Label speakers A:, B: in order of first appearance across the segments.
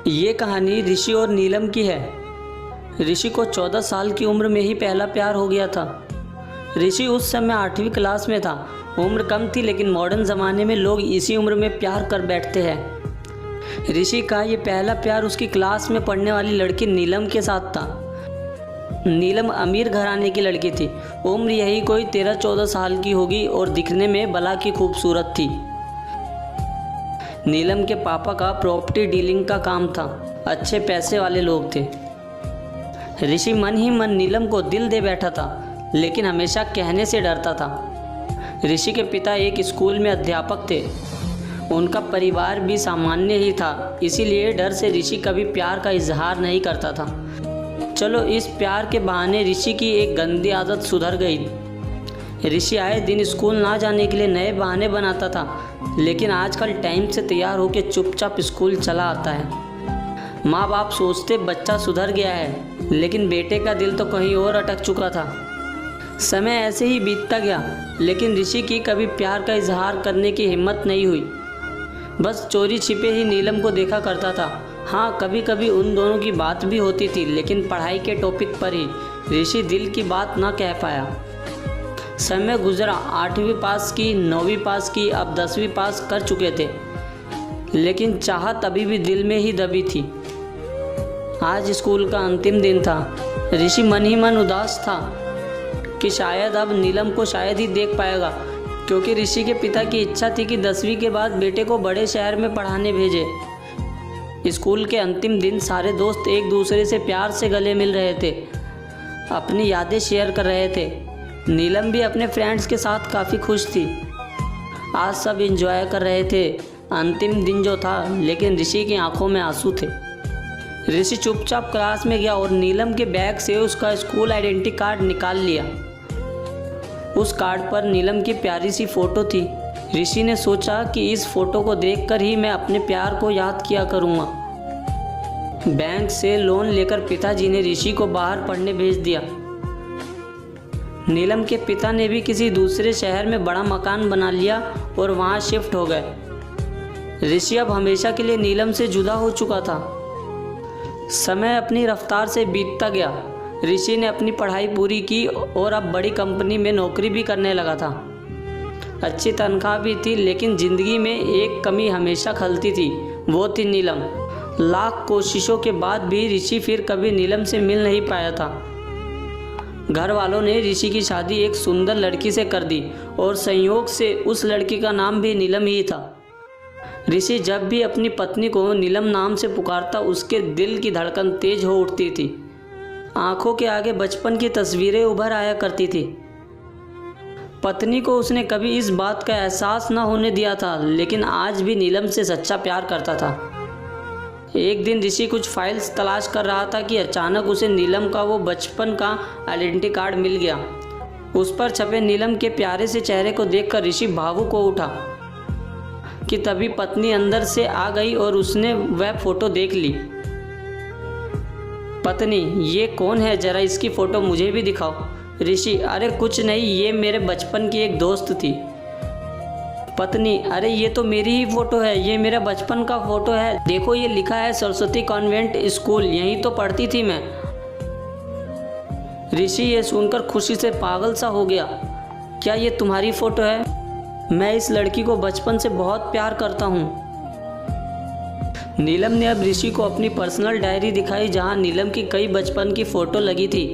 A: ये कहानी ऋषि और नीलम की है। ऋषि को 14 साल की उम्र में ही पहला प्यार हो गया था। ऋषि उस समय 8वीं क्लास में था। उम्र कम थी, लेकिन मॉडर्न ज़माने में लोग इसी उम्र में प्यार कर बैठते हैं। ऋषि का ये पहला प्यार उसकी क्लास में पढ़ने वाली लड़की नीलम के साथ था। नीलम अमीर घराने की लड़की थी। उम्र यही कोई 13-14 साल की होगी और दिखने में भला की खूबसूरत थी। नीलम के पापा का प्रॉपर्टी डीलिंग का काम था। अच्छे पैसे वाले लोग थे। ऋषि मन ही मन नीलम को दिल दे बैठा था, लेकिन हमेशा कहने से डरता था। ऋषि के पिता एक स्कूल में अध्यापक थे। उनका परिवार भी सामान्य ही था, इसीलिए डर से ऋषि कभी प्यार का इजहार नहीं करता था। चलो, इस प्यार के बहाने ऋषि की एक गंदी आदत सुधर गई। ऋषि आए दिन स्कूल ना जाने के लिए नए बहाने बनाता था, लेकिन आजकल टाइम से तैयार होकर चुपचाप स्कूल चला आता है। माँ बाप सोचते बच्चा सुधर गया है, लेकिन बेटे का दिल तो कहीं और अटक चुका था। समय ऐसे ही बीतता गया, लेकिन ऋषि की कभी प्यार का इजहार करने की हिम्मत नहीं हुई। बस चोरी छिपे ही नीलम को देखा करता था। हाँ, कभी कभी उन दोनों की बात भी होती थी, लेकिन पढ़ाई के टॉपिक पर ही ऋषि दिल की बात ना कह पाया। समय गुजरा, 8वीं पास की, 9वीं पास की, अब 10वीं पास कर चुके थे, लेकिन चाहत अभी भी दिल में ही दबी थी। आज स्कूल का अंतिम दिन था। ऋषि मन ही मन उदास था कि शायद अब नीलम को शायद ही देख पाएगा, क्योंकि ऋषि के पिता की इच्छा थी कि 10वीं के बाद बेटे को बड़े शहर में पढ़ाने भेजे। स्कूल के अंतिम दिन सारे दोस्त एक दूसरे से प्यार से गले मिल रहे थे, अपनी यादें शेयर कर रहे थे। नीलम भी अपने फ्रेंड्स के साथ काफ़ी खुश थी। आज सब एंजॉय कर रहे थे। अंतिम दिन जो था, लेकिन ऋषि की आंखों में आंसू थे। ऋषि चुपचाप क्लास में गया और नीलम के बैग से उसका स्कूल आइडेंटिटी कार्ड निकाल लिया। उस कार्ड पर नीलम की प्यारी सी फ़ोटो थी। ऋषि ने सोचा कि इस फ़ोटो को देखकर ही मैं अपने प्यार को याद किया करूँगा। बैंक से लोन लेकर पिताजी ने ऋषि को बाहर पढ़ने भेज दिया। नीलम के पिता ने भी किसी दूसरे शहर में बड़ा मकान बना लिया और वहाँ शिफ्ट हो गए। ऋषि अब हमेशा के लिए नीलम से जुदा हो चुका था। समय अपनी रफ्तार से बीतता गया। ऋषि ने अपनी पढ़ाई पूरी की और अब बड़ी कंपनी में नौकरी भी करने लगा था। अच्छी तनख्वाह भी थी, लेकिन ज़िंदगी में एक कमी हमेशा खलती थी, वो थी नीलम। लाख कोशिशों के बाद भी ऋषि फिर कभी नीलम से मिल नहीं पाया था। घर वालों ने ऋषि की शादी एक सुंदर लड़की से कर दी और संयोग से उस लड़की का नाम भी नीलम ही था। ऋषि जब भी अपनी पत्नी को नीलम नाम से पुकारता, उसके दिल की धड़कन तेज हो उठती थी। आंखों के आगे बचपन की तस्वीरें उभर आया करती थी। पत्नी को उसने कभी इस बात का एहसास न होने दिया था, लेकिन आज भी नीलम से सच्चा प्यार करता था। एक दिन ऋषि कुछ फाइल्स तलाश कर रहा था कि अचानक उसे नीलम का वो बचपन का आइडेंटिटी कार्ड मिल गया। उस पर छपे नीलम के प्यारे से चेहरे को देखकर ऋषि भावुक हो उठा कि तभी पत्नी अंदर से आ गई और उसने वह फोटो देख ली। पत्नी, ये कौन है? जरा इसकी फ़ोटो मुझे भी दिखाओ। ऋषि, अरे कुछ नहीं, ये मेरे बचपन की एक दोस्त थी। पत्नी, अरे ये तो मेरी ही फ़ोटो है, ये मेरा बचपन का फ़ोटो है। देखो, ये लिखा है सरस्वती कॉन्वेंट स्कूल, यहीं तो पढ़ती थी मैं। ऋषि ये सुनकर खुशी से पागल सा हो गया। क्या ये तुम्हारी फ़ोटो है? मैं इस लड़की को बचपन से बहुत प्यार करता हूँ। नीलम ने अब ऋषि को अपनी पर्सनल डायरी दिखाई, जहाँ नीलम की कई बचपन की फ़ोटो लगी थी।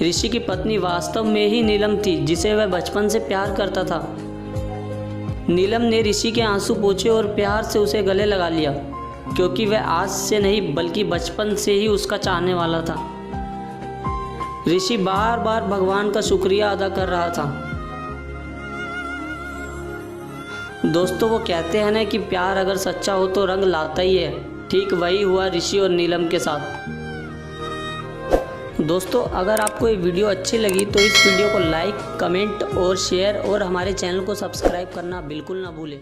A: ऋषि की पत्नी वास्तव में ही नीलम थी, जिसे वह बचपन से प्यार करता था। नीलम ने ऋषि के आंसू पोंछे और प्यार से उसे गले लगा लिया, क्योंकि वह आज से नहीं बल्कि बचपन से ही उसका चाहने वाला था। ऋषि बार बार भगवान का शुक्रिया अदा कर रहा था। दोस्तों, वो कहते हैं ना कि प्यार अगर सच्चा हो तो रंग लाता ही है। ठीक वही हुआ ऋषि और नीलम के साथ। दोस्तों, अगर आपको ये वीडियो अच्छी लगी तो इस वीडियो को लाइक, कमेंट और शेयर और हमारे चैनल को सब्सक्राइब करना बिल्कुल ना भूलें।